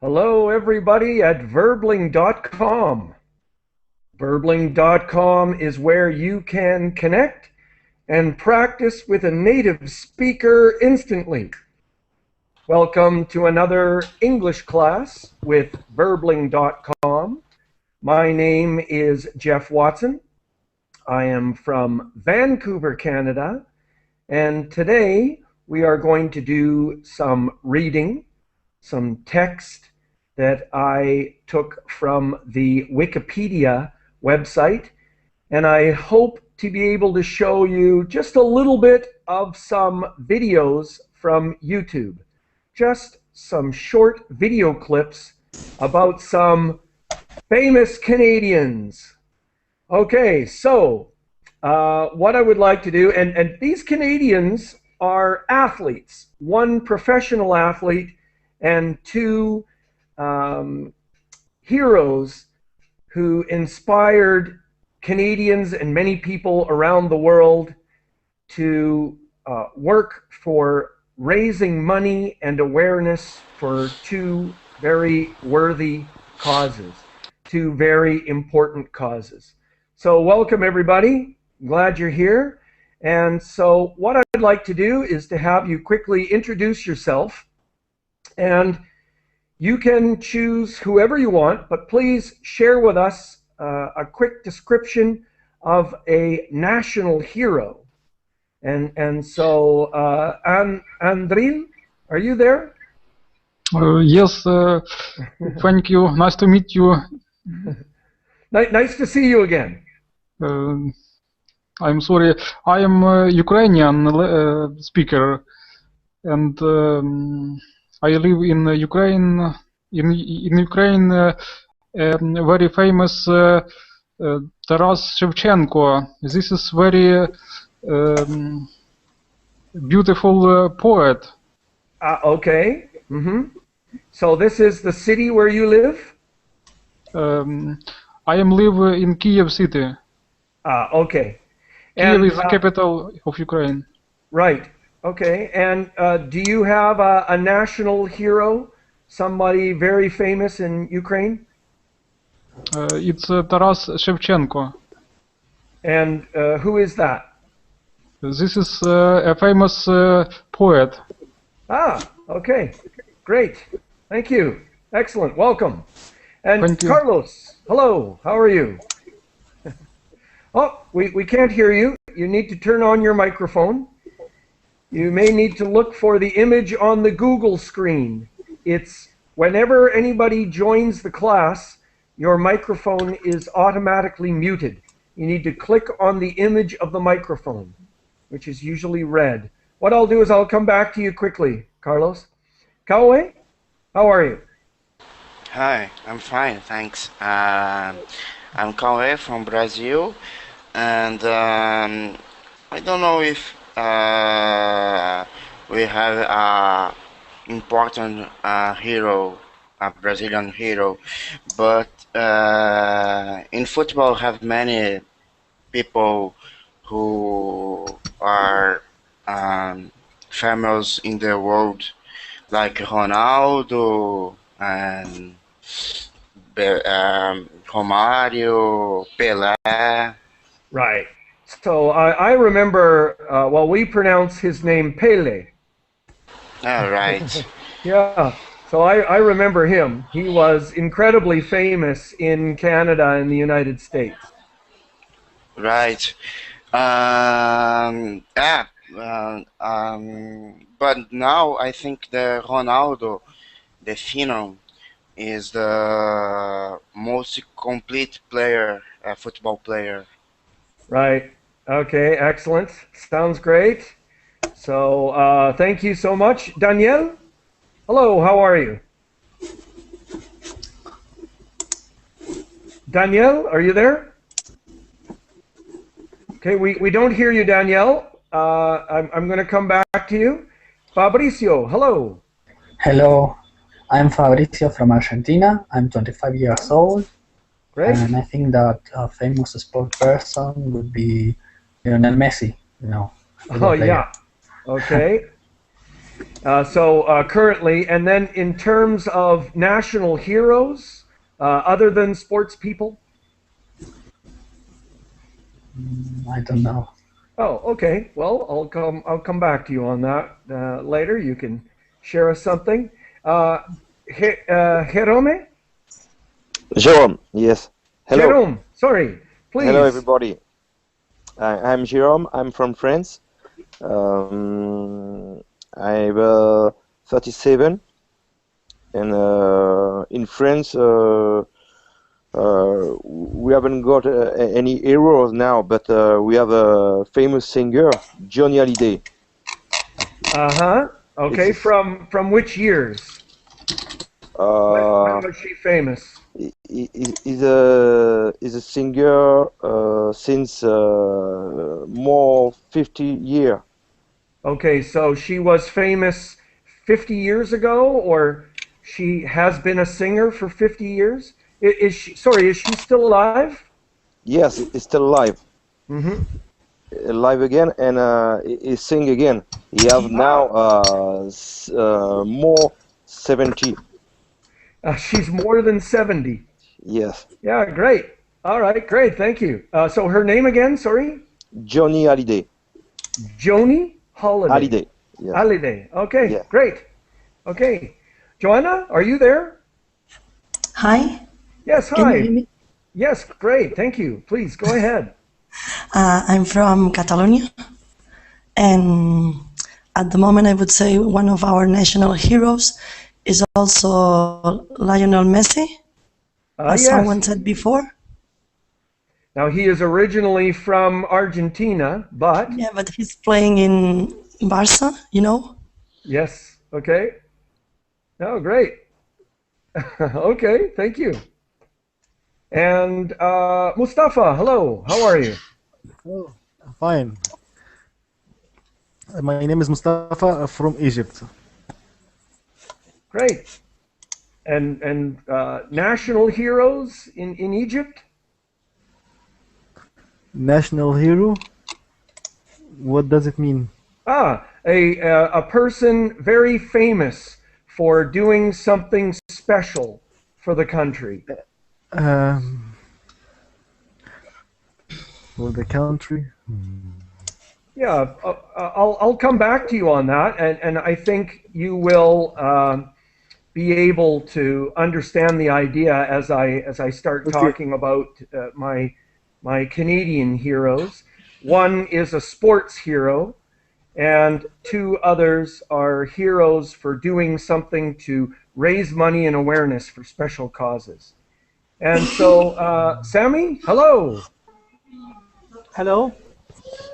Hello, everybody at verbling.com. Verbling.com is where you can connect and practice with a native speaker instantly. Welcome to another English class with verbling.com. My name is Geoff Watson. I am from Vancouver, Canada, and today we are going to do some reading, some text that I took from the Wikipedia website, and I hope to be able to show you just a little bit of some videos from YouTube. Just some short video clips about some famous Canadians. Okay, so what I would like to do, and these Canadians are athletes, one professional athlete and two heroes who inspired Canadians and many people around the world to work for raising money and awareness for two very worthy causes, two very important causes. So welcome everybody, glad you're here. And so what I'd like to do is to have you quickly introduce yourself, and you can choose whoever you want, but please share with us a quick description of a national hero. And so, Andril, are you there? Yes, thank you. Nice to meet you. Nice to see you again. I'm sorry, I am a Ukrainian speaker, and I live in Ukraine. In Ukraine, very famous Taras Shevchenko. This is very beautiful poet. Okay. So this is the city where you live? I am live in Kiev city. Okay. Kiev is the capital of Ukraine. Right. Okay. And do you have a national hero, somebody very famous in Ukraine? It's Taras Shevchenko. And who is that? This is a famous poet. Okay. Great. Thank you. Excellent. Welcome. And Thank you. Carlos, hello. How are you? Oh, we can't hear you. You need to turn on your microphone. You may need to look for the image on the Google screen. It's whenever anybody joins the class, your microphone is automatically muted. You need to click on the image of the microphone, which is usually red. What I'll do is I'll come back to you quickly, Carlos. Cauê, how are you? Hi, I'm fine, thanks. I'm Cauê from Brazil, and I don't know if we have a important hero, a Brazilian hero, but in football have many people who are famous in the world, like Ronaldo and Romário, Pelé. Right. So I remember, well, we pronounce his name Pele. All right. Yeah. So I remember him. He was incredibly famous in Canada and the United States. Right. But now I think the Ronaldo, the Phenom, is the most complete player, football player. Right. Okay. Excellent. Sounds great. So thank you so much, Danielle. Hello. How are you? Danielle, are you there? Okay. We don't hear you, Danielle. I'm going to come back to you. Fabricio, hello. Hello, I'm Fabricio from Argentina. I'm 25 years old. Great. And I think that a famous sport person would be Lionel Messi, you know, football Oh, player. yeah. Okay. So currently, and then in terms of national heroes, other than sports people? I don't know. Oh, okay. Well, I'll come back to you on that later. You can share us something. Jerome? Jerome, yes. Hello. Jerome, sorry. Please. Hello, everybody. I'm Jerome. I'm from France. I'm 37, and in France, we haven't got any heroes now, but we have a famous singer, Johnny Hallyday. Uh-huh. Okay, It's from which years? When was she famous? He's a singer since more 50 years. Okay, so she was famous 50 years ago, or she has been a singer for 50 years? Is she, sorry, is she still alive? Yes, he's still alive. Mm-hmm. Alive again, and he sing again. He have now more 70. She's more than 70. Yes, Yeah, great. All right, great, thank you. So her name again, sorry? Johnny Hallyday. Joni Holiday. Hallyday. Yes. Holiday. Okay, Yeah. great. Okay. Joanna, are you there? Hi, Yes, can you hear hi. me? Yes, great, thank you. Please, go ahead. I'm from Catalonia, and at the moment I would say one of our national heroes is also Lionel Messi, as Yes. someone said before. Now, he is originally from Argentina, but Yeah, but he's playing in Barca, you know? yes, okay. Oh, great. Okay, thank you. And Mustafa, hello, how are you? Oh, fine. My name is Mustafa from Egypt. Great. And national heroes in Egypt? National hero? What does it mean? A person very famous for doing something special for the country. Um, for the country? Yeah, I'll come back to you on that, and I think you will be able to understand the idea as I start Okay. talking about my Canadian heroes. One is a sports hero, and two others are heroes for doing something to raise money and awareness for special causes. And so, Sammy, hello. Hello.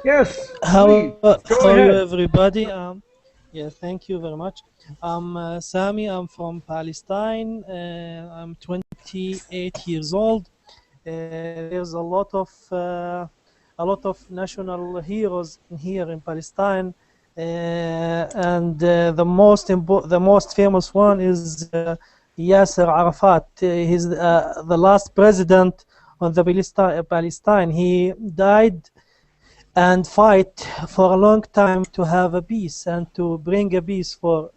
Yes, How please go how are you, ahead. everybody? Yeah, thank you very much. I'm Sami. I'm from Palestine. I'm 28 years old. There's a lot of national heroes here in Palestine, and the most famous one is Yasser Arafat. He's the last president on the Palestine. He died and fight for a long time to have a peace and to bring a peace for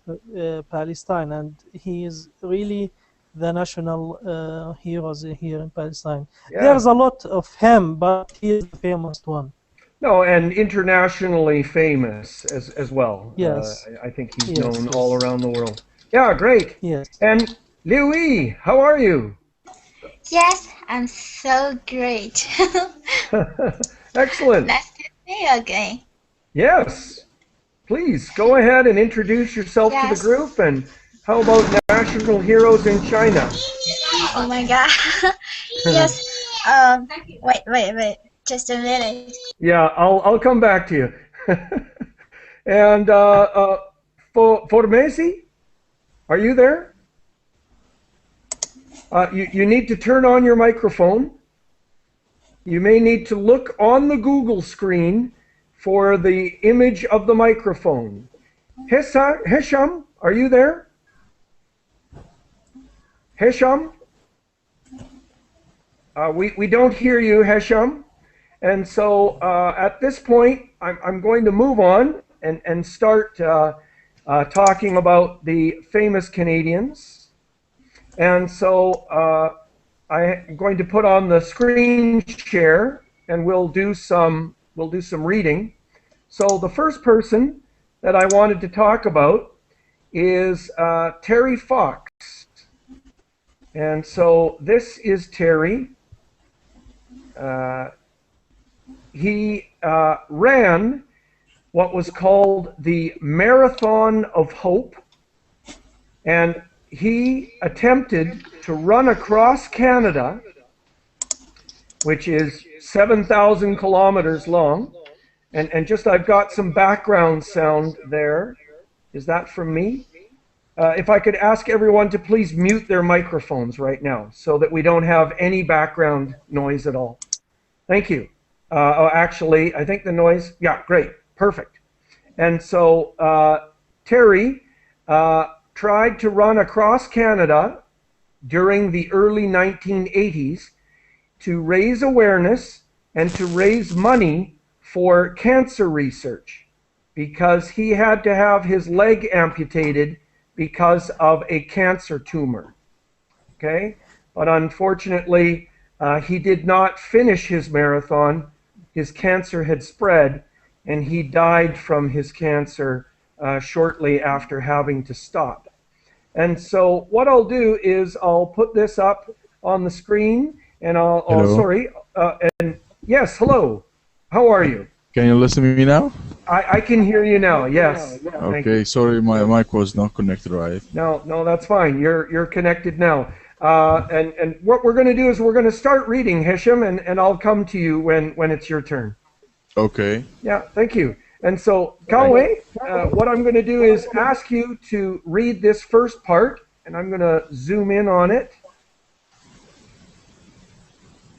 Palestine. And he is really the national heroes here in Palestine. Yeah. There's a lot of him, but he is the famous one. No, and internationally famous as well. Yes. I think he's Yes, known yes. all around the world. Yeah, great. Yes. And Louis, how are you? Yes, I'm so great. Excellent. Nice to see you again. Yes. Please go ahead and introduce yourself to the Yes. group. And how about national heroes in China? Oh my God. Yes. Wait. Just a minute. Yeah, I'll come back to you. And Formesi, are you there? You need to turn on your microphone. You may need to look on the Google screen for the image of the microphone. Hesham, are you there? Hesham? We don't hear you, Hesham. And so at this point, I'm going to move on and start talking about the famous Canadians. And so I'm going to put on the screen share, and we'll do some reading. So the first person that I wanted to talk about is Terry Fox. And so this is Terry. He ran what was called the Marathon of Hope, and he attempted to run across Canada, which is 7,000 kilometers long. And just, I've got some background sound there. Is that from me? If I could ask everyone to please mute their microphones right now so that we don't have any background noise at all. Thank you. Actually, I think the noise, yeah, great, perfect. And so Terry tried to run across Canada during the early 1980s to raise awareness and to raise money for cancer research, because he had to have his leg amputated because of a cancer tumor. Okay, but unfortunately, he did not finish his marathon. His cancer had spread, and he died from his cancer shortly after having to stop. And so what I'll do is I'll put this up on the screen, and and yes, hello. How are you? Can you listen to me now? I can hear you now, yes. Okay, sorry, my mic was not connected right. No, that's fine. You're connected now. And what we're going to do is we're going to start reading, Hisham, and I'll come to you when it's your turn. Okay. Yeah, thank you. And so, Kalwe, what I'm going to do is ask you to read this first part, and I'm going to zoom in on it.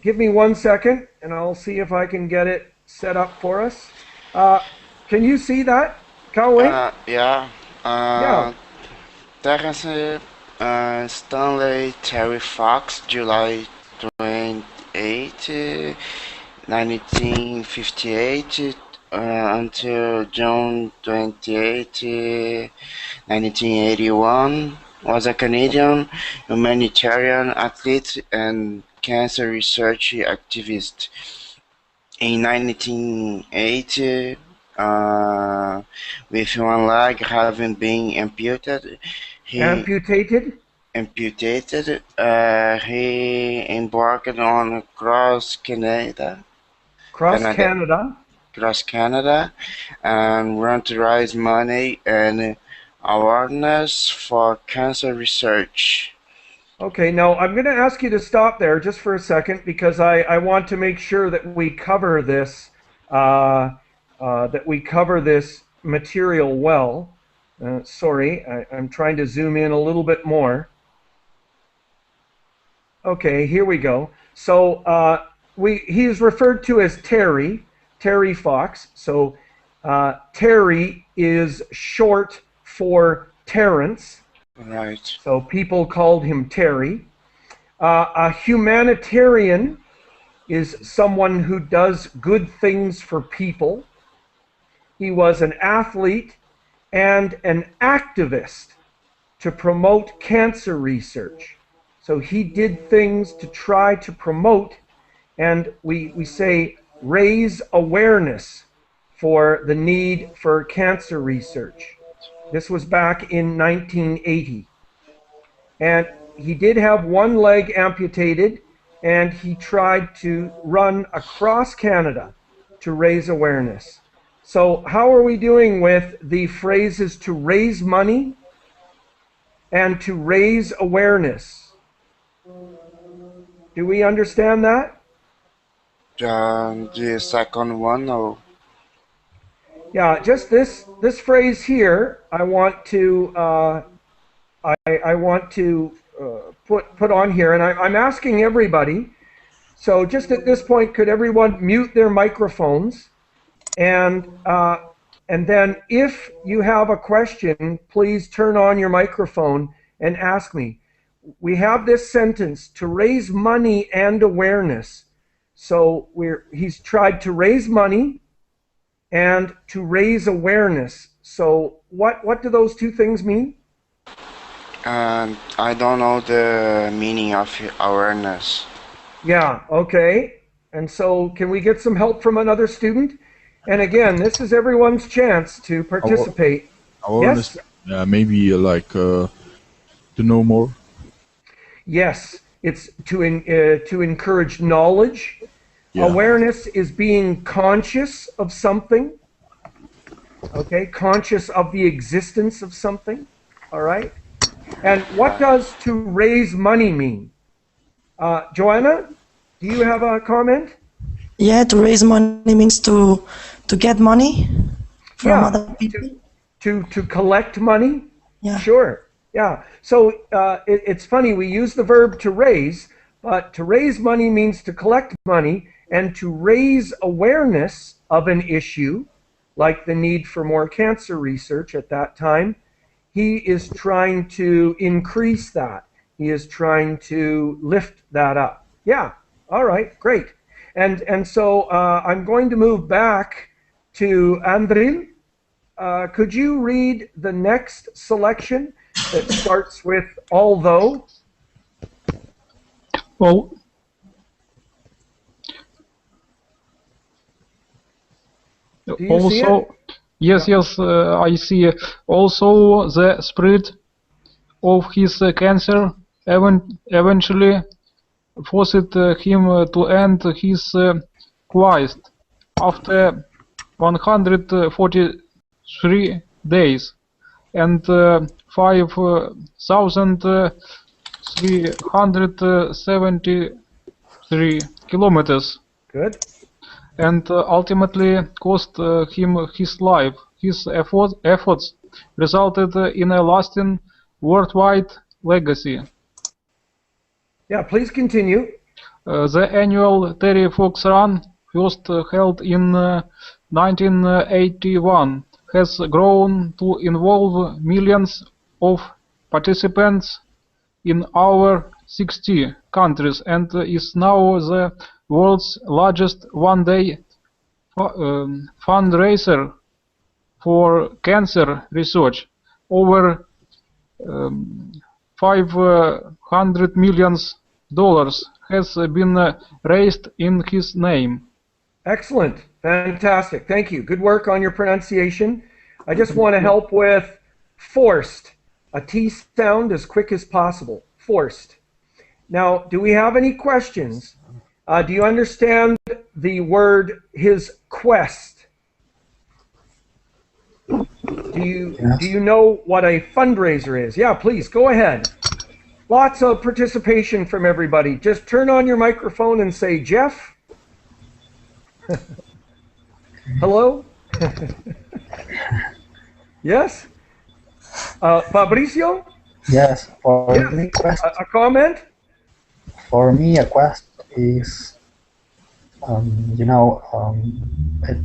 Give me 1 second, and I'll see if I can get it set up for us. Can you see that, Kalwe? Yeah. Yeah. Terence Stanley Terry Fox, July 28, 1958 until June 28, 1981, was a Canadian humanitarian athlete and cancer research activist. In 1980, with one leg having been amputated, he embarked on cross Canada, and ran to raise money and awareness for cancer research. Okay, now I'm going to ask you to stop there just for a second, because I want to make sure that we cover this material well. Sorry, I'm trying to zoom in a little bit more. Okay, here we go. So he is referred to as Terry Fox. So Terry is short for Terence. Right. So people called him Terry. A humanitarian is someone who does good things for people. He was an athlete and an activist to promote cancer research. So he did things to try to promote, and we say raise awareness for the need for cancer research. This was back in 1980. And he did have one leg amputated, and he tried to run across Canada to raise awareness. So how are we doing with the phrases to raise money and to raise awareness? Do we understand that? The second one, no. Yeah, just this phrase here, I want to put on here, and I'm asking everybody. So just at this point, could everyone mute their microphones, and then if you have a question, please turn on your microphone and ask me. we have this sentence, to raise money and awareness. So he's tried to raise money and to raise awareness. So what do those two things mean? I don't know the meaning of awareness. Yeah, okay. And so can we get some help from another student? And again, this is everyone's chance to participate. Awareness, Yes? maybe like to know more. Yes, it's to encourage knowledge. Yeah. Awareness is being conscious of something. Okay, conscious of the existence of something. All right. And what does to raise money mean? Joanna, do you have a comment? Yeah, to raise money means to get money from other people. To collect money? Yeah. Sure. Yeah. So it's funny, we use the verb to raise, but to raise money means to collect money and to raise awareness of an issue, like the need for more cancer research at that time. He is trying to increase that. He is trying to lift that up. Yeah. All right. Great. And so I'm going to move back to Andril. Could you read the next selection that starts with although? Well, Do you see it? yes, I see. Also, the spirit of his cancer eventually forced him to end his quest after 143 days and 5,373 kilometers. Good. And ultimately cost him his life. His efforts resulted in a lasting worldwide legacy. Yeah, please continue. The annual Terry Fox Run, first held in 1981, has grown to involve millions of participants in over 60 countries and is now the world's largest one-day fundraiser for cancer research. Over $500 million has been raised in his name. Excellent. Fantastic. Thank you. Good work on your pronunciation. I just want to help with forced. A T sound as quick as possible. Forced. Now, do we have any questions? Do you understand the word his quest? Do you know what a fundraiser is? Yeah, please, go ahead. Lots of participation from everybody. Just turn on your microphone and say, Geoff. Hello? Yes? Fabricio? Yes, for Yes. me, quest, A comment? for me, a quest is, a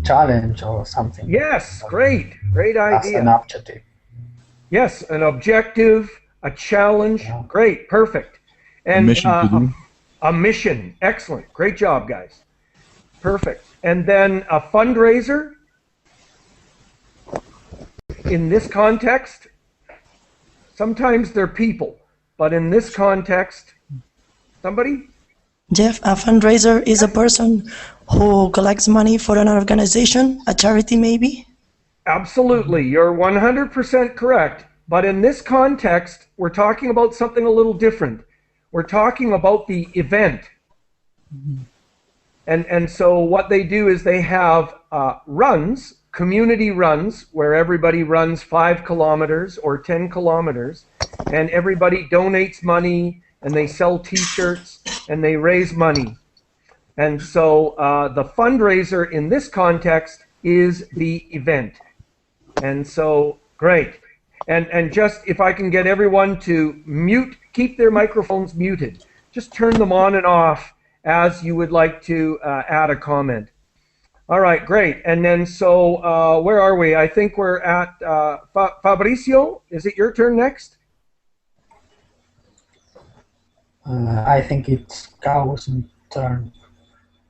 challenge or something. Yes, great. Great That's an idea. objective. Yes, an objective, a challenge. Yeah. Great, perfect. And mission to do. a mission. Excellent. Great job, guys. Perfect. And then a fundraiser. In this context, sometimes they're people, but in this context, somebody? Geoff, a fundraiser is a person who collects money for an organization, a charity maybe? Absolutely. You're 100% correct. But in this context, we're talking about something a little different. We're talking about the event. And so what they do is they have runs, community runs, where everybody runs 5 kilometers or 10 kilometers, and everybody donates money, and they sell T-shirts, and they raise money. And so the fundraiser in this context is the event. And so, great. And just, if I can get everyone to mute, keep their microphones muted. Just turn them on and off as you would like to add a comment. All right, great. And then so, where are we? I think we're at Fabricio. Is it your turn next? I think it's Gao's turn.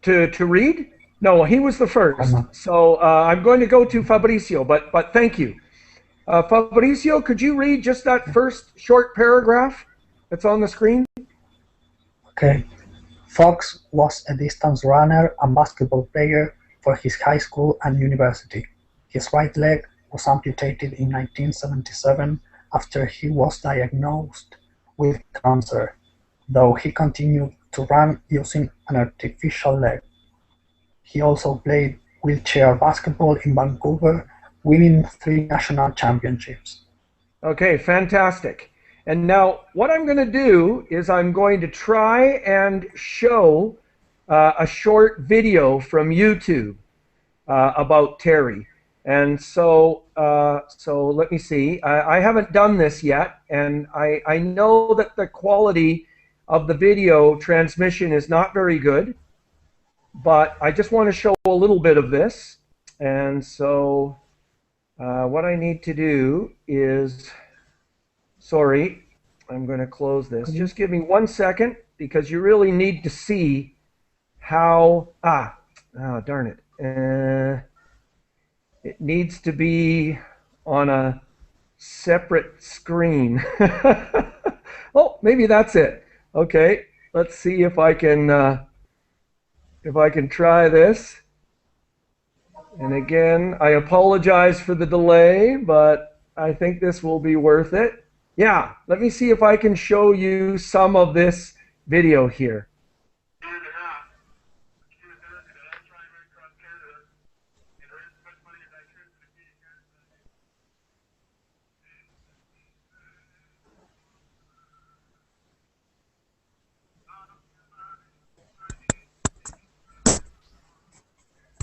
To read? No, he was the first. not? So I'm going to go to Fabrizio, but thank you. Fabrizio, could you read just that first short paragraph that's on the screen? Okay. Fox was a distance runner and basketball player for his high school and university. His right leg was amputated in 1977 after he was diagnosed with cancer, though he continued to run using an artificial leg. He also played wheelchair basketball in Vancouver, winning 3 national championships. Okay, fantastic. And now what I'm going to do is I'm going to try and show a short video from YouTube about Terry. And so let me see. I haven't done this yet, and I know that the quality of the video transmission is not very good, but I just want to show a little bit of this. And so what I need to do is, sorry, I'm going to close this. Just give me 1 second, because you really need to see how, darn it. It needs to be on a separate screen. Oh, maybe that's it. Okay, let's see if I can try this. And again, I apologize for the delay, but I think this will be worth it. Yeah, let me see if I can show you some of this video here.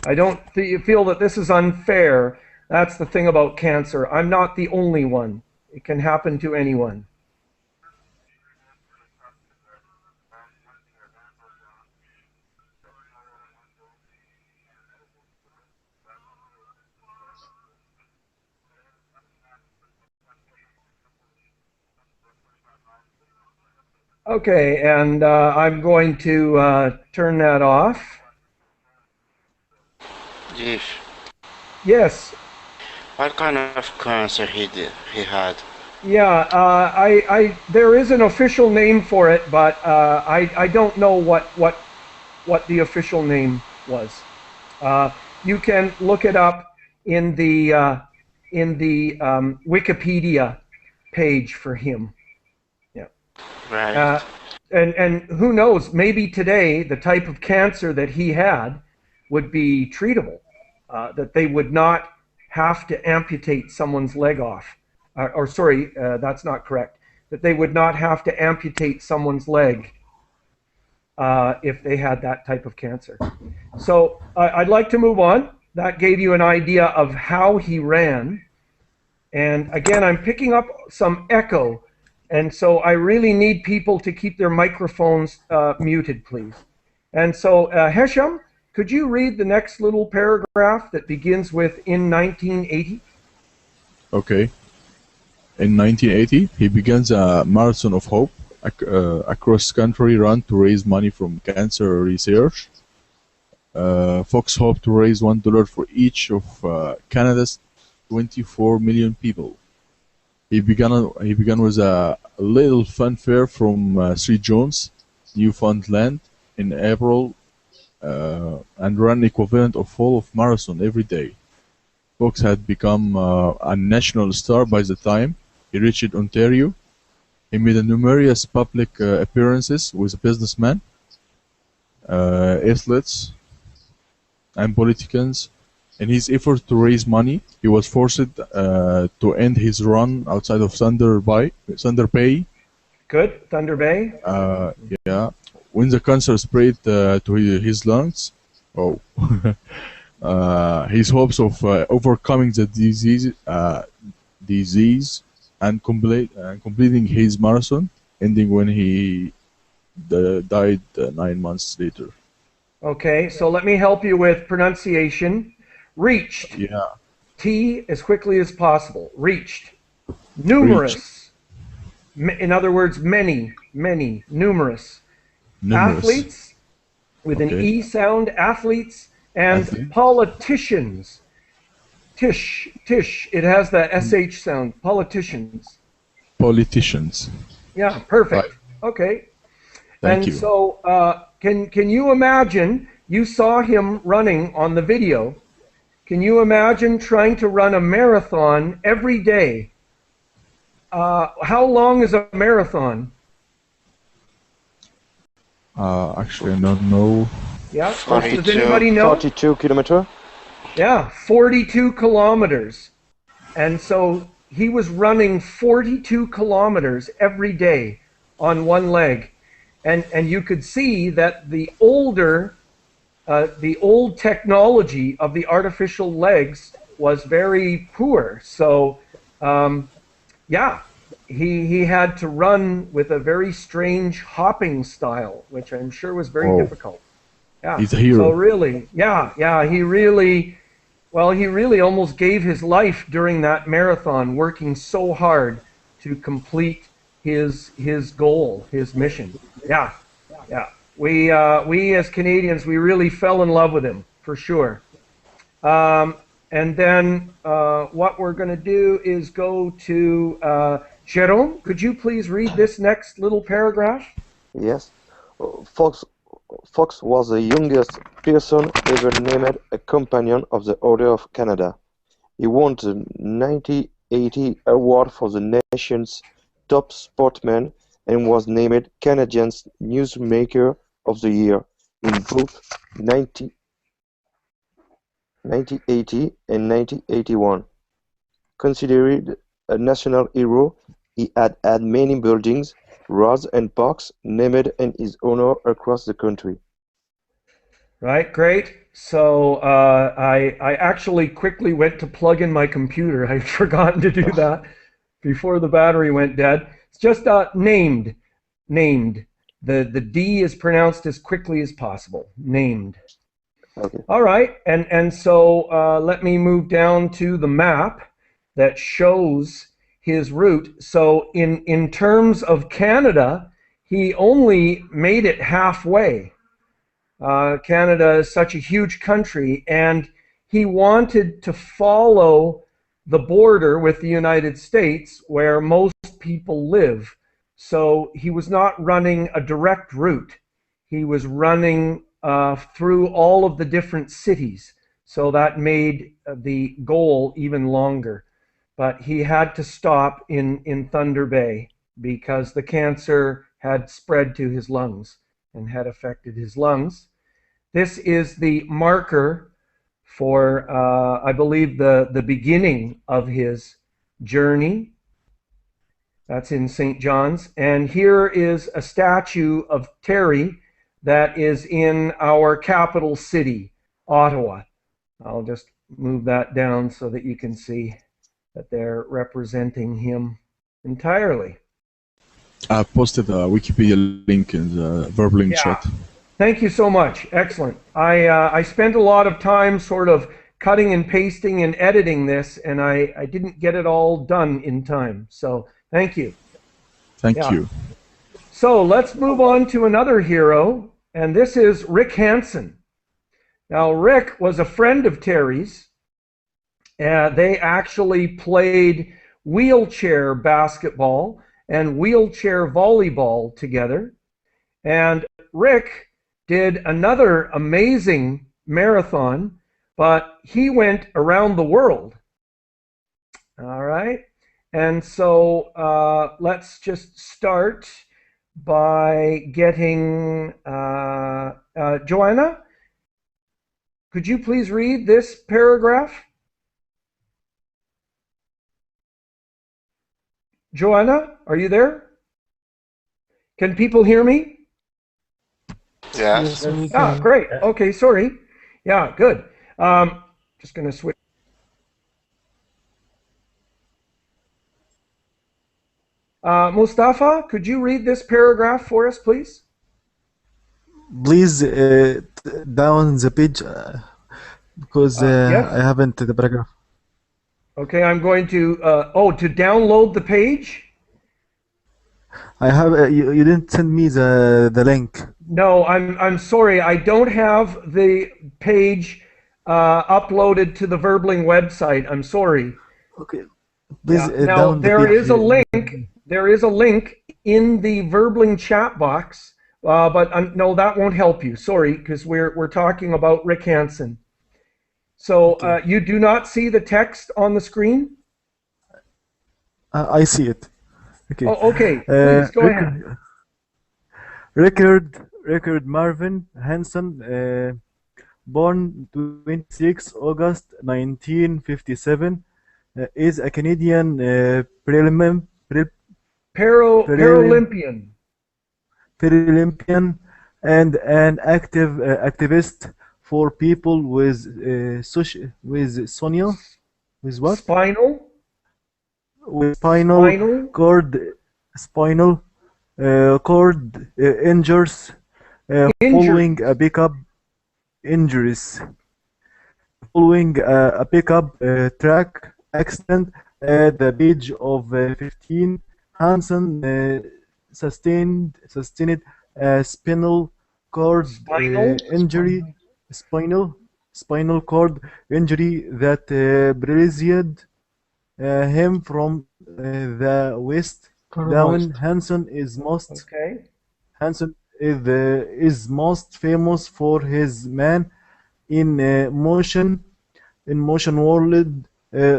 I don't feel that this is unfair. That's the thing about cancer. I'm not the only one. It can happen to anyone. Okay, and I'm going to turn that off. Geoff, Yes. what kind of cancer he had? Yeah, there is an official name for it, but I don't know what the official name was. You can look it up in the Wikipedia page for him. Yeah. Right. And who knows? Maybe today the type of cancer that he had would be treatable. That they would not have to amputate someone's leg off. Sorry, that's not correct. That they would not have to amputate someone's leg if they had that type of cancer. So I'd like to move on. That gave you an idea of how he ran. And again, I'm picking up some echo. And so I really need people to keep their microphones muted, please. And so Hesham, could you read the next little paragraph that begins with "in 1980"? Okay. In 1980, he begins a marathon of hope, a cross-country run to raise money from cancer research. Fox hoped to raise $1 for each of Canada's 24 million people. He began with a little funfair from St. John's, Newfoundland, in April, and ran equivalent of full of marathon every day. Fox had become a national star by the time he reached Ontario. He made numerous public appearances with businessmen, athletes, and politicians. In his effort to raise money, he was forced to end his run outside of Thunder Bay. Good, Thunder Bay. Yeah. When the cancer spread to his lungs, his hopes of overcoming the disease and completing his marathon, ending when he died 9 months later. Okay, so let me help you with pronunciation. Reached. Yeah. T as quickly as possible. Reached. Numerous. In other words, many numerous. Athletes, with an E sound, athletes, and politicians. Tish, it has the SH sound, politicians. Politicians. Yeah, perfect. Right. Okay. Thank you. So, can you imagine, you saw him running on the video. Can you imagine trying to run a marathon every day? How long is a marathon? Actually, I don't know. Yeah, does anybody know? 42 kilometers. Yeah, 42 kilometers. And so he was running 42 kilometers every day on one leg. And you could see that the old technology of the artificial legs was very poor. So, yeah, he had to run with a very strange hopping style, which I'm sure was very difficult. Yeah. He's a hero. So really, he really almost gave his life during that marathon, working so hard to complete his goal, his mission. Yeah. We as Canadians, we really fell in love with him for sure. And then what we're going to do is go to Jérôme. Could you please read this next little paragraph? Yes. Fox was the youngest person ever named a Companion of the Order of Canada. He won the 1980 award for the nation's top sportsman and was named Canadian's Newsmaker of the Year in both 1980 and 1981. Considered a national hero, he had many buildings, roads and parks named in his honor across the country. Right, great. So I actually quickly went to plug in my computer. I'd forgotten to do that before the battery went dead. It's just named. The D is pronounced as quickly as possible. Named. Okay. All right, and so let me move down to the map that shows his route. So in terms of Canada, he only made it halfway. Canada is such a huge country, and he wanted to follow the border with the United States where most people live. So he was not running a direct route. He was running through all of the different cities. So that made the goal even longer. But he had to stop in Thunder Bay because the cancer had spread to his lungs and had affected his lungs. This is the marker for, I believe, the beginning of his journey. That's in St. John's. And here is a statue of Terry that is in our capital city, Ottawa. I'll just move that down so that you can see that they're representing him entirely. I posted a Wikipedia link in the verb link chat. Thank you so much. Excellent. I spent a lot of time sort of cutting and pasting and editing this, and I didn't get it all done in time. So thank you. Thank you. So let's move on to another hero, and this is Rick Hansen. Now, Rick was a friend of Terry's. They actually played wheelchair basketball and wheelchair volleyball together. And Rick did another amazing marathon, but he went around the world. All right. And so let's just start by getting Joanna. Could you please read this paragraph? Joanna, are you there? Can people hear me? Yes. Ah, great. Okay, sorry. Yeah, good. Just going to switch. Mustafa, could you read this paragraph for us, please? Please down the page because yes. I haven't the paragraph. Okay, I'm going to to download the page. I have you didn't send me the link. No, I'm sorry. I don't have the page uploaded to the Verbling website. I'm sorry. Okay, please Yeah. Now down the there page. is a link. There is a link in the Verbling chat box, but no, that won't help you. Sorry, because we're talking about Rick Hansen. So Okay. you do not see the text on the screen? I see it. Okay. Oh, okay. Please go ahead. Record Marvin Hansen, born 26 August 1957, is a Canadian Paralympian. Paralympian and an activist for people with with what? With spinal cord injuries following a pickup injuries following a pickup truck accident at the age of 15. Hansen sustained a spinal cord injury, spinal cord injury that paralyzed him from the waist down. Hansen is most famous for his Man in Motion World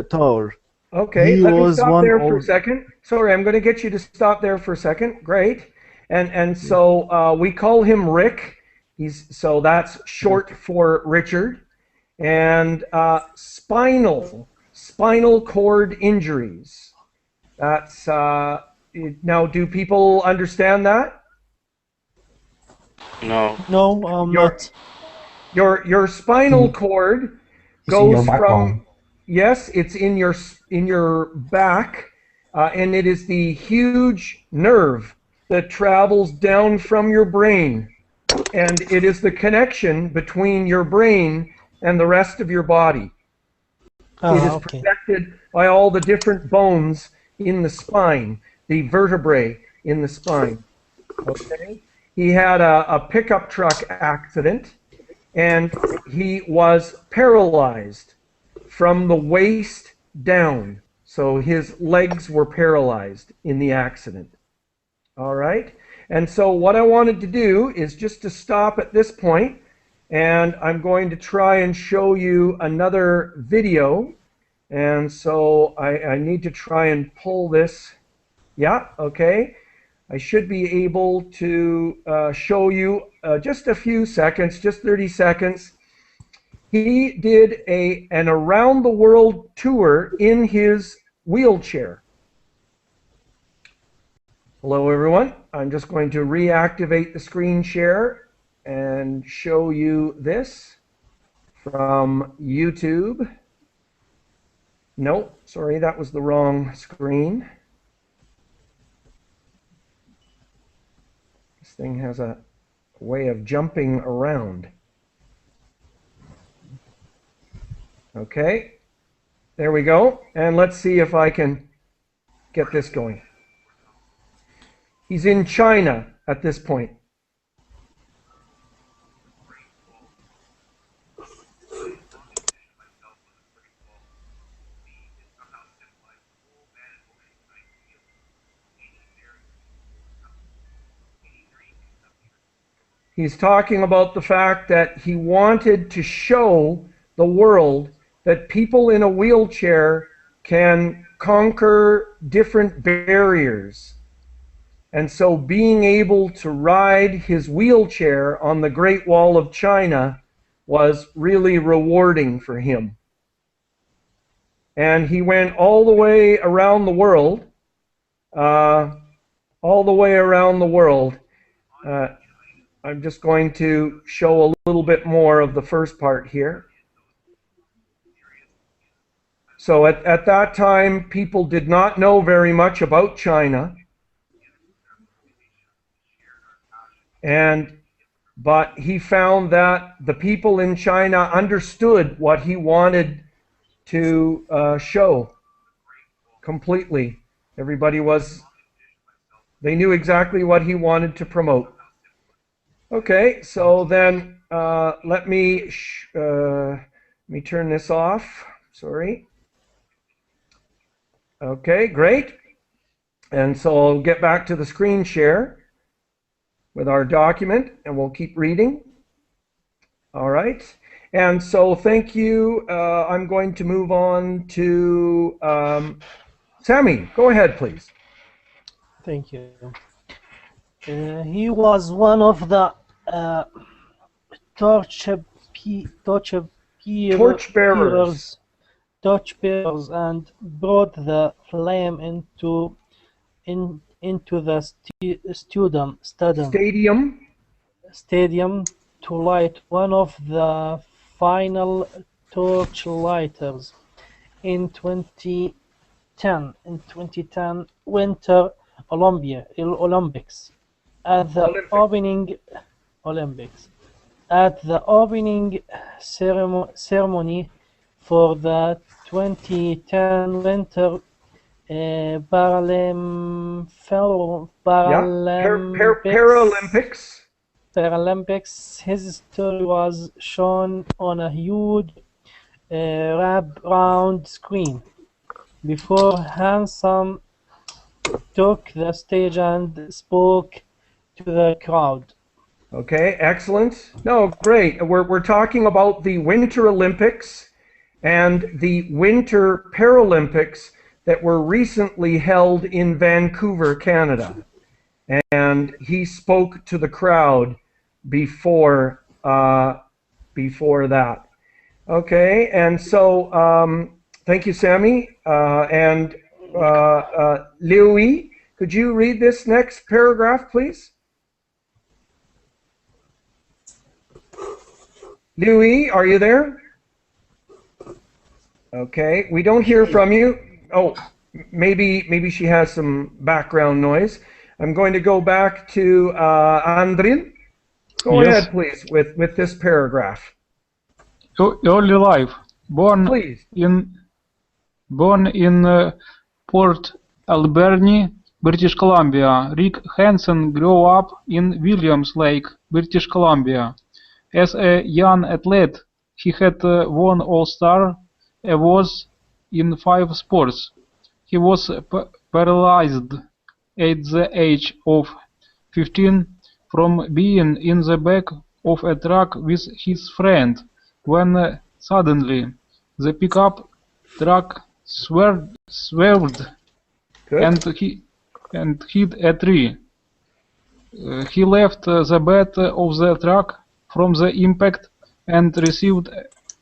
Tour. Okay, He let me was stop one there for a of second. Sorry, I'm going to get you to stop there for a second. Great. And so we call him Rick. So that's short for Richard. And spinal cord injuries. That's now. Do people understand that? No. No, not. Your spinal cord goes from. Yes, it's in your back, and it is the huge nerve that travels down from your brain, and it is the connection between your brain and the rest of your body. It is protected by all the different bones in the spine, the vertebrae in the spine. Okay? He had a pickup truck accident, and he was paralyzed from the waist down. So his legs were paralyzed in the accident. All right? And so what I wanted to do is just to stop at this point, and I'm going to try and show you another video. And so I need to try and pull this. Yeah, okay. I should be able to show you just a few seconds, just 30 seconds. He did an around the world tour in his wheelchair. Hello everyone. I'm just going to reactivate the screen share and show you this from YouTube. No, sorry, that was the wrong screen. This thing has a way of jumping around. Okay, there we go. And let's see if I can get this going. He's in China at this point. He's talking about the fact that he wanted to show the world that people in a wheelchair can conquer different barriers. And so being able to ride his wheelchair on the Great Wall of China was really rewarding for him. And he went all the way around the world, I'm just going to show a little bit more of the first part here. So at that time, people did not know very much about China. But he found that the people in China understood what he wanted to show completely. Everybody was They knew exactly what he wanted to promote. Okay, so then let me turn this off. Sorry. Okay, great. And so I'll get back to the screen share with our document, and we'll keep reading. All right. And so thank you. I'm going to move on to Sammy. Go ahead, please. Thank you. He was one of the Torchbearers. torchbearers and brought the flame into the stadium to light one of the final torchlighters in 2010 Winter Olympics. At the opening ceremony for the 2010 Winter Paralympics, his story was shown on a huge wrap-round screen before Hansen took the stage and spoke to the crowd. Okay, excellent. No, great. We're talking about the Winter Olympics and the Winter Paralympics that were recently held in Vancouver, Canada. And he spoke to the crowd before that. Okay, and so thank you, Sammy. And Louis, could you read this next paragraph, please? Louis, are you there? Okay, we don't hear from you. Oh, maybe she has some background noise. I'm going to go back to Andrin. Go ahead, please, with this paragraph. Early life. Born in Port Alberni, British Columbia, Rick Hansen grew up in Williams Lake, British Columbia. As a young athlete, he had won All-Star awards in 5 sports. He was paralyzed at the age of 15 from being in the back of a truck with his friend when suddenly the pickup truck swerved and hit a tree. He left the bed of the truck from the impact and received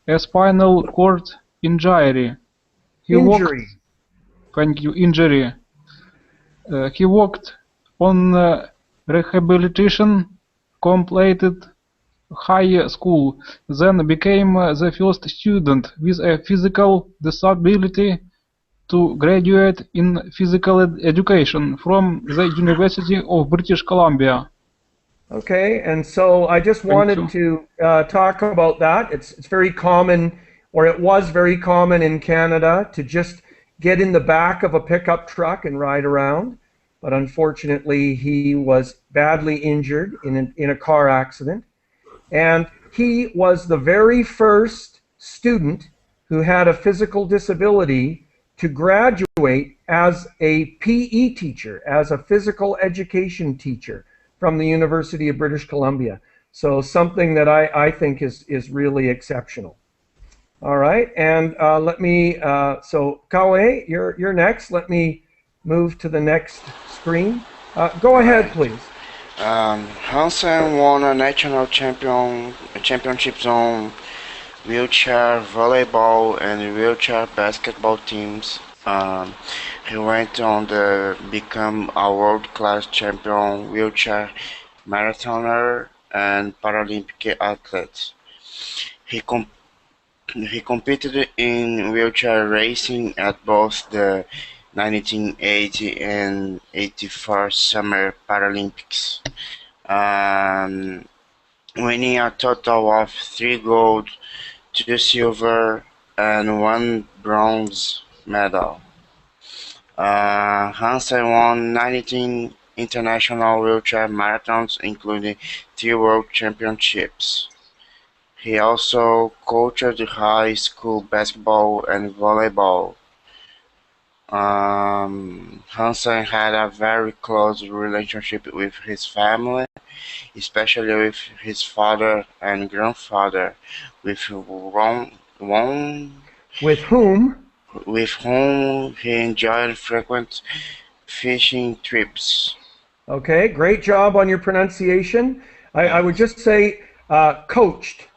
a spinal cord injury. Injury. He worked on rehabilitation, completed high school, then became the first student with a physical disability to graduate in physical education from the University of British Columbia. Okay, and so I just wanted to talk about that. It's very common, or it was very common in Canada, to just get in the back of a pickup truck and ride around. But unfortunately, he was badly injured in a car accident. And he was the very first student who had a physical disability to graduate as a PE teacher, as a physical education teacher from the University of British Columbia. So something that I think is really exceptional. All right, and let me, so Kawe, you're next. Let me move to the next screen. Go ahead, please. Hansen won a national championships on wheelchair volleyball and wheelchair basketball teams. He went on to become a world-class champion wheelchair marathoner and Paralympic athlete. He competed in wheelchair racing at both the 1980 and 84 Summer Paralympics, winning a total of 3 gold, 2 silver, and 1 bronze medal. Hansen won 19 international wheelchair marathons, including 3 World Championships. He also coached high school basketball and volleyball. Hansen had a very close relationship with his family, especially with his father and grandfather, with With whom? with whom he enjoyed frequent fishing trips. Okay, great job on your pronunciation. I would just say coached.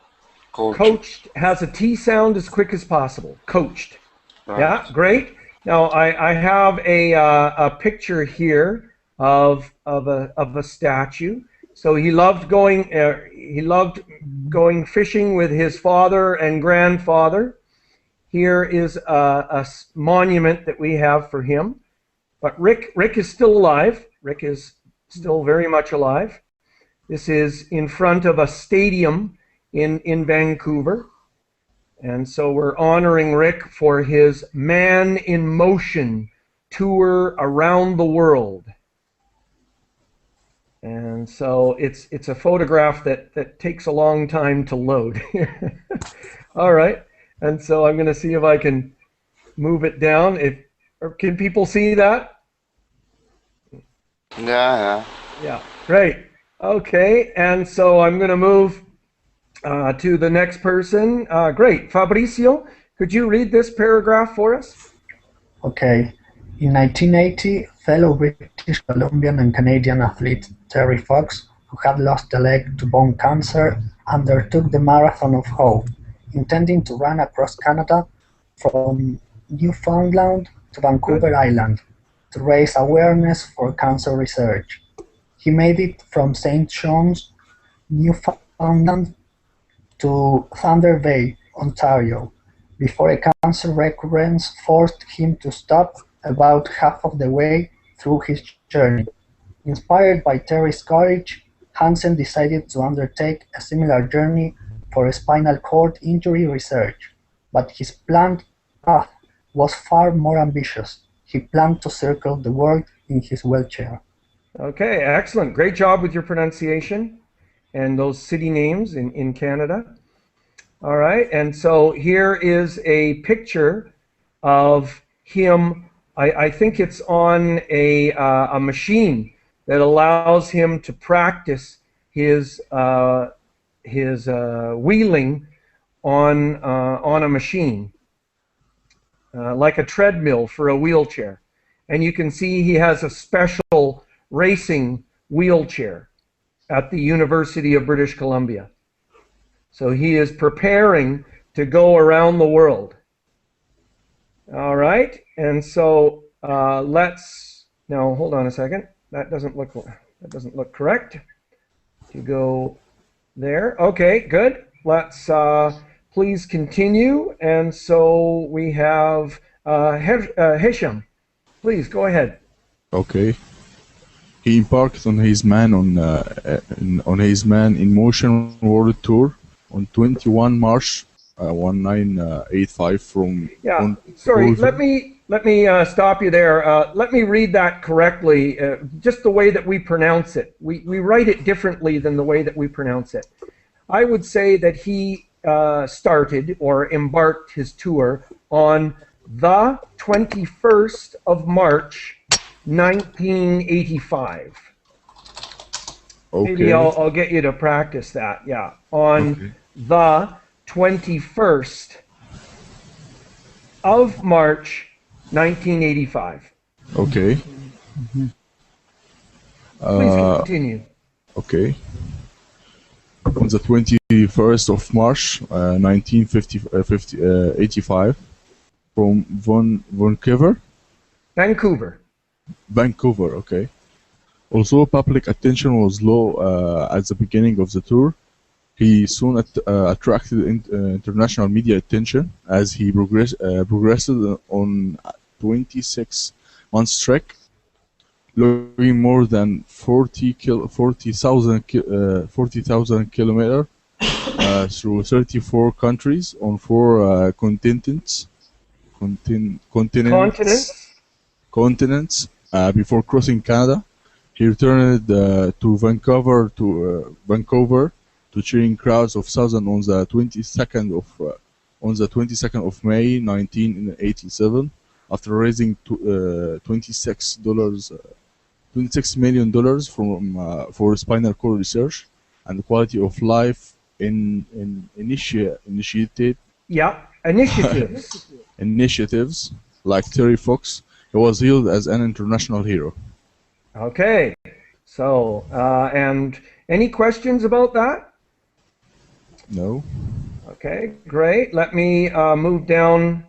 Coached has a T sound as quick as possible. Coached. Right. Yeah, great. Now I have a picture here of a statue. So he loved going fishing with his father and grandfather. Here is a monument that we have for him. But Rick is still alive. Rick is still very much alive. This is in front of a stadium in Vancouver. And so we're honoring Rick for his Man in Motion tour around the world. And so it's a photograph that takes a long time to load. All right. And so I'm going to see if I can move it down. Can people see that? Yeah. Yeah, great. Okay, and so I'm going to move to the next person. Great. Fabrizio, could you read this paragraph for us? Okay. In 1980, fellow British, Colombian and Canadian athlete Terry Fox, who had lost a leg to bone cancer, undertook the Marathon of Hope, intending to run across Canada from Newfoundland to Vancouver Island to raise awareness for cancer research. He made it from St. John's, Newfoundland to Thunder Bay, Ontario, before a cancer recurrence forced him to stop about half of the way through his journey. Inspired by Terry's courage, Hansen decided to undertake a similar journey for spinal cord injury research, but his planned path was far more ambitious. He planned to circle the world in his wheelchair. Okay, excellent. Great job with your pronunciation and those city names in Canada. All right, and so here is a picture of him. I think it's on a machine that allows him to practice his wheeling on a machine, like a treadmill for a wheelchair. And you can see he has a special racing wheelchair at the University of British Columbia. So he is preparing to go around the world. All right, and so let's now hold on a second. That doesn't look correct. To go there. Okay, good. Let's please continue. And so we have Hisham. Please go ahead. Okay. He embarked on his Man in Motion World Tour on 21 March 1985 from. Yeah. Sorry. Let me stop you there. Let me read that correctly. Just the way that we pronounce it. We write it differently than the way that we pronounce it. I would say that he started or embarked his tour on the 21st of March, 1985. Okay. Maybe I'll get you to practice that. Yeah, on the 21st of March, 1985. Okay. Please continue. Okay. On the 21st of March, 1985, from Vancouver, okay. Although public attention was low at the beginning of the tour, he soon attracted international media attention as he progressed on a 26-month trek, logging more than 40,000 kilometers through 34 countries on 4 continents before crossing Canada He returned to Vancouver to cheering crowds of thousands on the 22nd of May 1987 after raising $26 million for spinal cord research and quality of life initiated Yeah, initiatives. initiatives like Terry Fox. He was hailed as an international hero. Okay. So, and any questions about that? No. Okay, great. Let me move down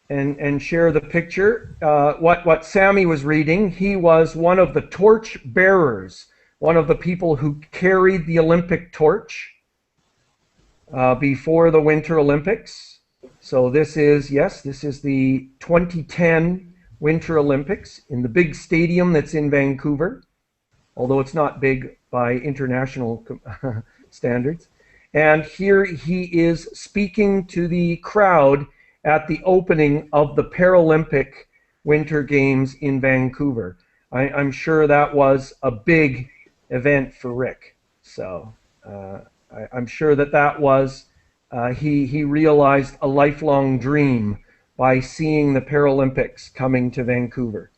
and share the picture. What Sammy was reading, he was one of the torch bearers, one of the people who carried the Olympic torch before the Winter Olympics. So this is the 2010 Winter Olympics in the big stadium that's in Vancouver, although it's not big by international standards. And here he is speaking to the crowd at the opening of the Paralympic Winter Games in Vancouver. I'm sure that was a big event for Rick. So I'm sure that was, he realized a lifelong dream by seeing the Paralympics coming to Vancouver.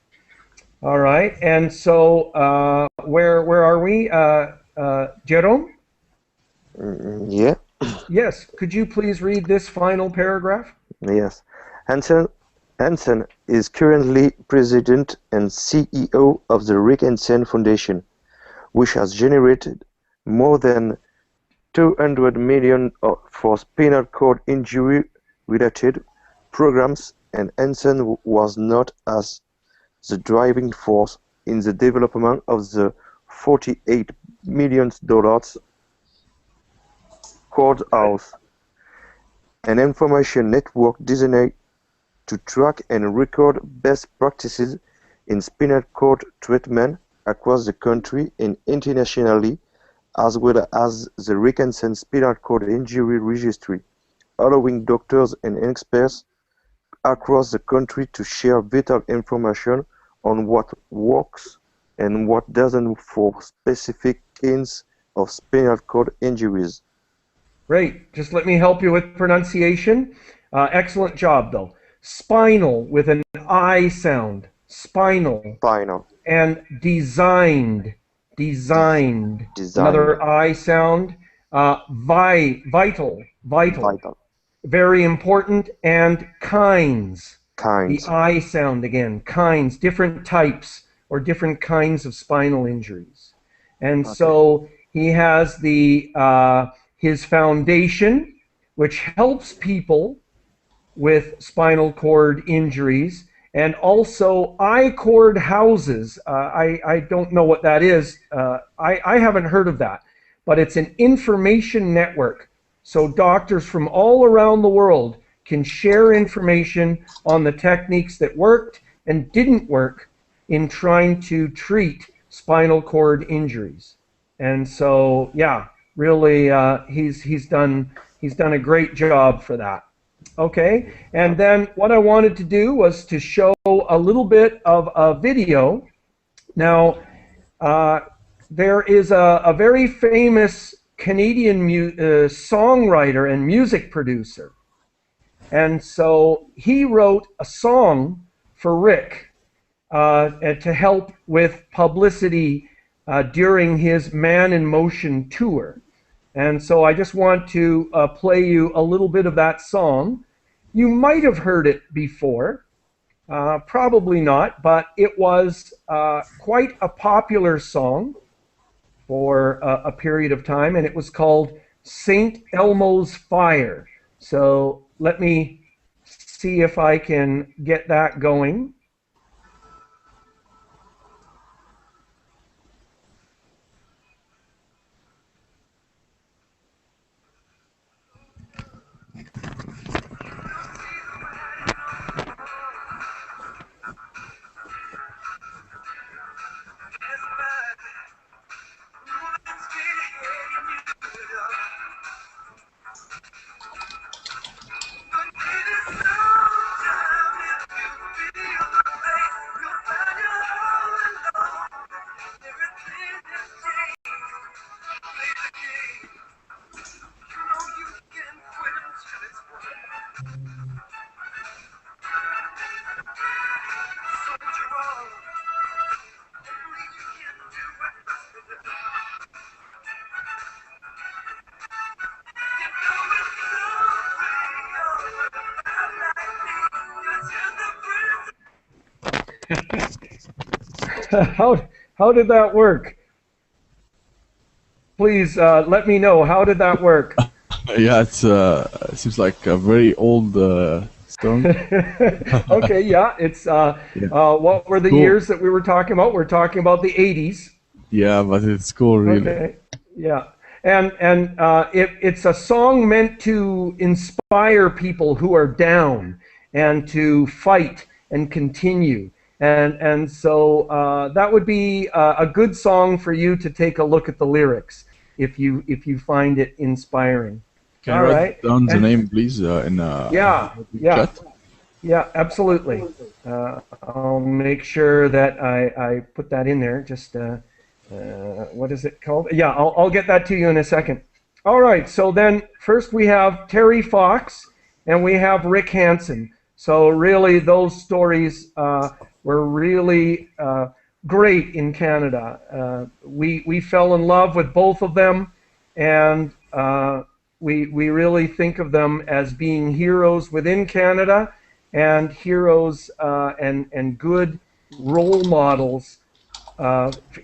All right, and so where are we? Jerome? Yeah. Yes, could you please read this final paragraph? Yes. Hansen is currently president and CEO of the Rick Hansen Foundation, which has generated more than $200 million for spinal cord injury-related programs, and Hansen was not as the driving force in the development of the $48 million Courthouse, an information network designed to track and record best practices in spinal cord treatment across the country and internationally, as well as the Rick Hansen Spinal Cord Injury Registry, allowing doctors and experts across the country to share vital information on what works and what doesn't for specific kinds of spinal cord injuries. Great. Just let me help you with pronunciation. Excellent job, though. Spinal with an I sound. Spinal. Spinal. And designed. Designed. Another I sound. Vital. Very important. And kinds. The I sound again. Kinds. Different types or different kinds of spinal injuries. And so he has his foundation, which helps people with spinal cord injuries, and also I-cord houses. I don't know what that is. I haven't heard of that, but it's an information network. So doctors from all around the world can share information on the techniques that worked and didn't work in trying to treat spinal cord injuries. And so, yeah, really, he's done a great job for that. Okay, and then what I wanted to do was to show a little bit of a video. Now, there is a very famous Canadian songwriter and music producer, and so he wrote a song for Rick to help with publicity during his Man in Motion tour. And so I just want to play you a little bit of that song. You might have heard it before, probably not, but it was quite a popular song for a period of time, and it was called St. Elmo's Fire. So let me see if I can get that going. How did that work? Please let me know. How did that work? Yeah, it seems like a very old song. Okay, yeah. It's what were the Cool. years that we were talking about? We're talking about the 80s. Yeah, but it's cool, really. Okay. Yeah. And it's a song meant to inspire people who are down and to fight and continue. And so that would be a good song for you to take a look at the lyrics if you find it inspiring. Can you write down the name, please, in yeah, chat? Yeah, absolutely. I'll make sure that I put that in there. Just what is it called? Yeah, I'll get that to you in a second. All right. So then first we have Terry Fox and we have Rick Hansen. So really, those stories were really great in Canada. We fell in love with both of them, and we really think of them as being heroes within Canada and heroes and good role models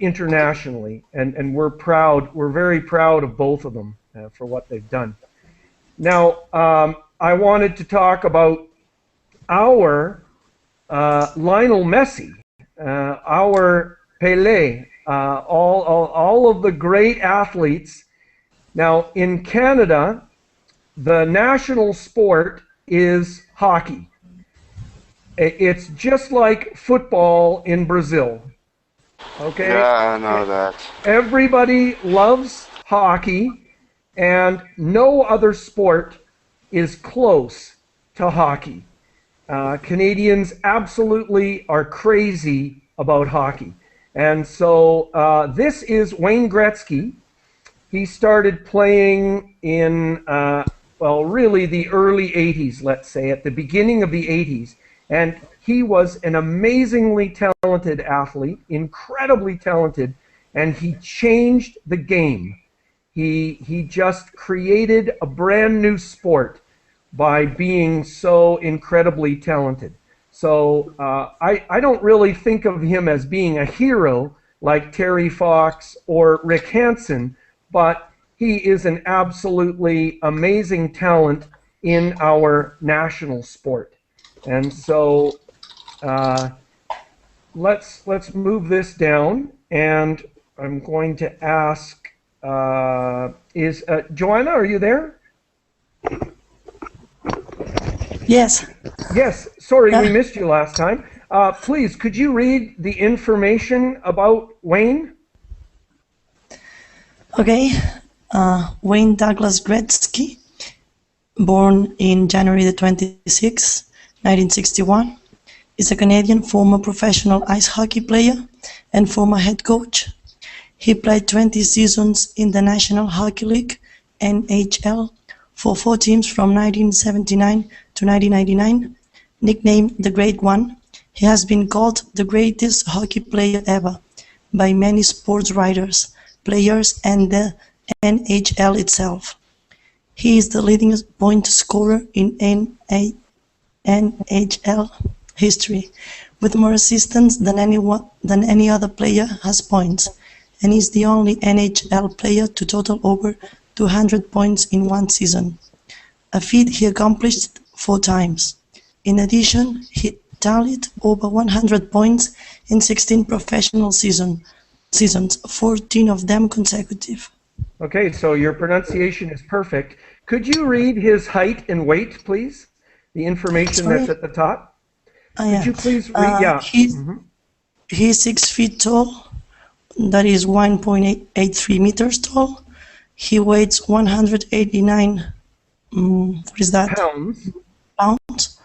internationally. And we're proud. We're very proud of both of them for what they've done. Now, I wanted to talk about our Lionel Messi, our Pelé, all of the great athletes. Now, in Canada, the national sport is hockey. It's just like football in Brazil. Okay? Yeah, I know that. Everybody loves hockey, and no other sport is close to hockey. Canadians absolutely are crazy about hockey. And so this is Wayne Gretzky. He started playing in, well, really the early 80s, let's say, at the beginning of the 80s. And he was an amazingly talented athlete, incredibly talented, and he changed the game. He just created a brand new sport by being so incredibly talented. So I don't really think of him as being a hero like Terry Fox or Rick Hansen, but he is an absolutely amazing talent in our national sport. And so let's move this down, and I'm going to ask, is Joanna, are you there? Yes. Yes, sorry, we missed you last time. Please, could you read the information about Wayne? Okay. Wayne Douglas Gretzky, born in January the 26th, 1961, is a Canadian former professional ice hockey player and former head coach. He played 20 seasons in the National Hockey League, NHL, for 4 teams from 1979 to 1999. Nicknamed the Great One, he has been called the greatest hockey player ever by many sports writers, players, and the NHL itself. He is the leading point scorer in NHL history, with more assists than any other player has points, and is the only NHL player to total over 200 points in one season, a feat he accomplished 4 times. In addition, he tallied over 100 points in 16 professional seasons, 14 of them consecutive. Okay, so your pronunciation is perfect. Could you read his height and weight, please? The information that's at the top. Could you please read? Yeah. He's 6 feet tall. That is 1.83 meters tall. He weighs 189. What is that? Pounds.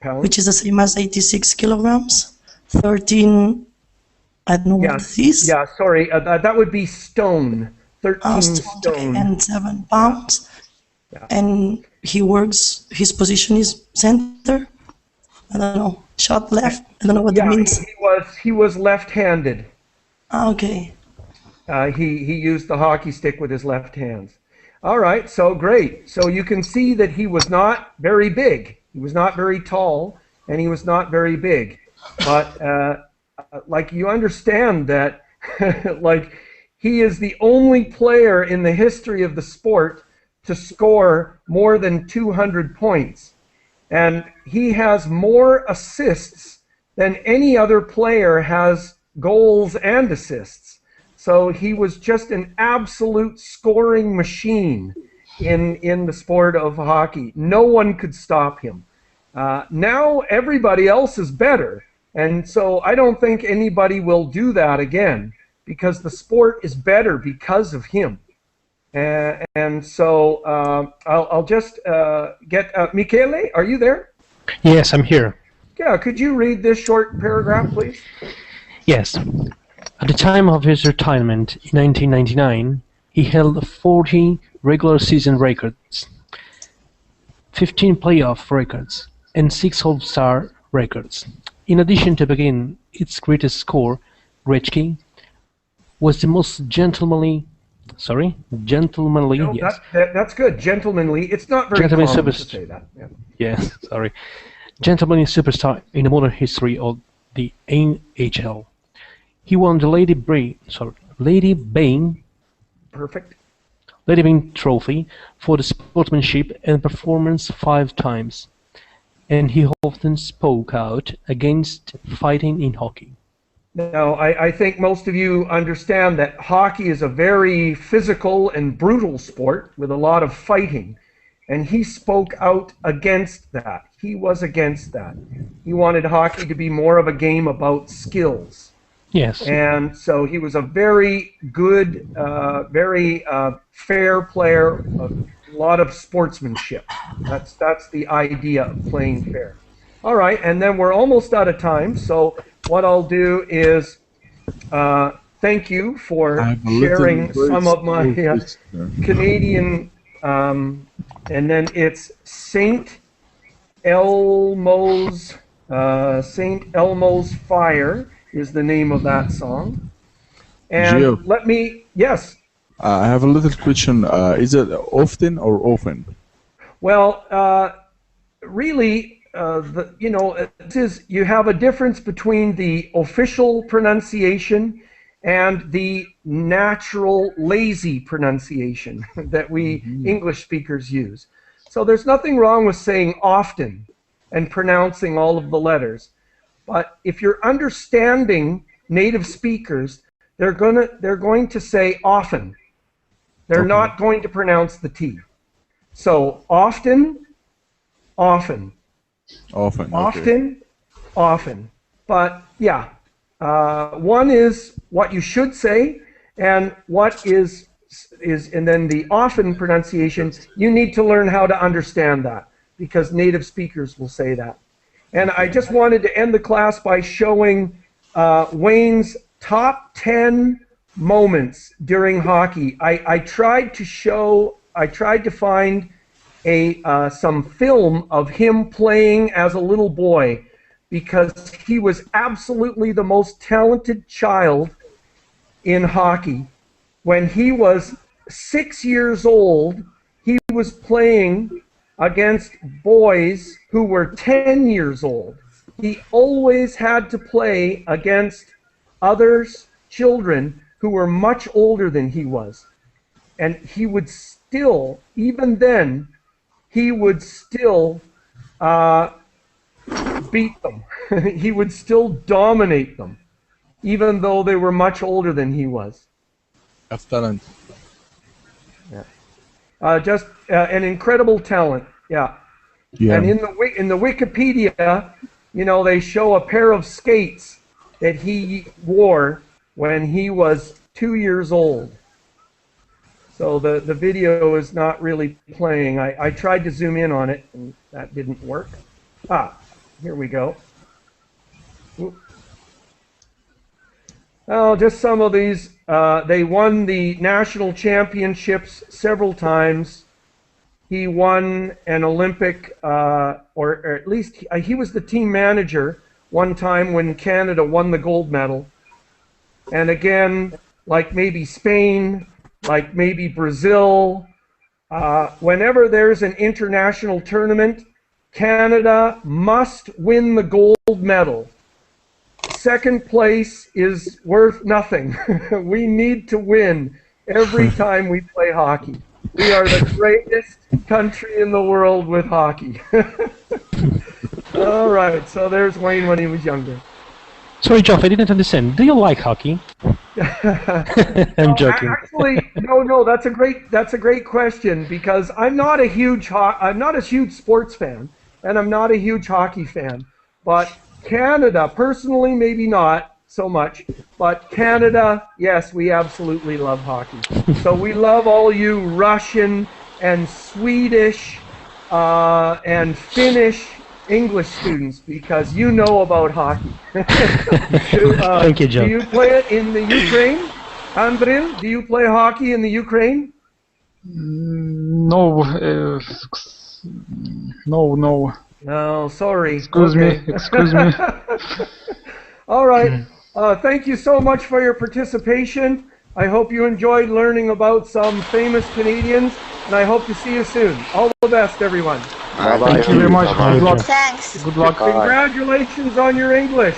Which is the same as 86 kilograms. 13. I don't know what this is. Yeah, sorry. That would be stone. 13 stone. Okay, and 7 pounds. Yeah. And he works, his position is center. I don't know, shot left. I don't know what that means. He was left-handed. Okay. He used the hockey stick with his left hands. All right, so great. So you can see that he was not very big. He was not very tall, and he was not very big. But like you understand that, like he is the only player in the history of the sport to score more than 200 points. And he has more assists than any other player has goals and assists. So he was just an absolute scoring machine in the sport of hockey. No one could stop him. Now everybody else is better. And so I don't think anybody will do that again because the sport is better because of him. And so I'll just get Michele, are you there? Yes, I'm here. Yeah, could you read this short paragraph, please? Yes. At the time of his retirement in 1999, he held 40 regular season records, 15 playoff records, and 6 All-Star records. In addition to begin its greatest score, Gretzky was the most gentlemanly, No, yes. That's good, gentlemanly. It's not very Gentlemanly common to say that. Yeah. Yes, sorry. Gentlemanly superstar in the modern history of the NHL. He won the Lady Byng Perfect. Lady Byng Trophy for the sportsmanship and performance 5 times, and he often spoke out against fighting in hockey. Now, I think most of you understand that hockey is a very physical and brutal sport with a lot of fighting, and he spoke out against that. He was against that. He wanted hockey to be more of a game about skills. Yes. And so he was a very good, very fair player, a lot of sportsmanship. That's the idea of playing fair. All right, and then we're almost out of time, so what I'll do is thank you for sharing some of my Canadian, and then it's St. Elmo's Fire is the name of that song. And Geoff, yes. I have a little question. Is it often or often? Well, really, you have a difference between the official pronunciation and the natural lazy pronunciation that we English speakers use. So there's nothing wrong with saying often and pronouncing all of the letters. But if you're understanding native speakers, they're going to say often. They're not going to pronounce the T. So often, often. Often. Often. But yeah, one is what you should say, and what is, and then the often pronunciation, you need to learn how to understand that because native speakers will say that. And I just wanted to end the class by showing Wayne's top 10 moments during hockey. I tried to find some film of him playing as a little boy because he was absolutely the most talented child in hockey. When he was 6 years old, he was playing against boys who were 10 years old. He always had to play against children who were much older than he was. And he would still, even then, he would still beat them. He would still dominate them, even though they were much older than he was. Have talent. Yeah. Just an incredible talent. Yeah. Yeah. And in the Wikipedia, they show a pair of skates that he wore when he was 2 years old. So the video is not really playing. I tried to zoom in on it, and that didn't work. Here we go. Oh, just some of these. They won the national championships several times. He won an Olympic, or at least he was the team manager one time when Canada won the gold medal. And again, like maybe Spain, like maybe Brazil, whenever there's an international tournament, Canada must win the gold medal. second place is worth nothing. We need to win every time we play hockey. We are the greatest country in the world with hockey. All right, so there's Wayne when he was younger. Sorry, Geoff, I didn't understand. Do you like hockey? I'm joking. Actually, no, that's a great question, because I'm not a huge sports fan, and I'm not a huge hockey fan. But Canada, personally, maybe not so much, but Canada, yes, we absolutely love hockey. So we love all you Russian and Swedish and Finnish English students, because you know about hockey. Thank you, Geoff. Do you play it in the Ukraine? Andril, do you play hockey in the Ukraine? No, no. No, sorry. Excuse me. All right. Thank you so much for your participation. I hope you enjoyed learning about some famous Canadians, and I hope to see you soon. All the best, everyone. Thank you very much. Good luck. Thanks. Good luck. Congratulations on your English.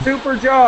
Super job.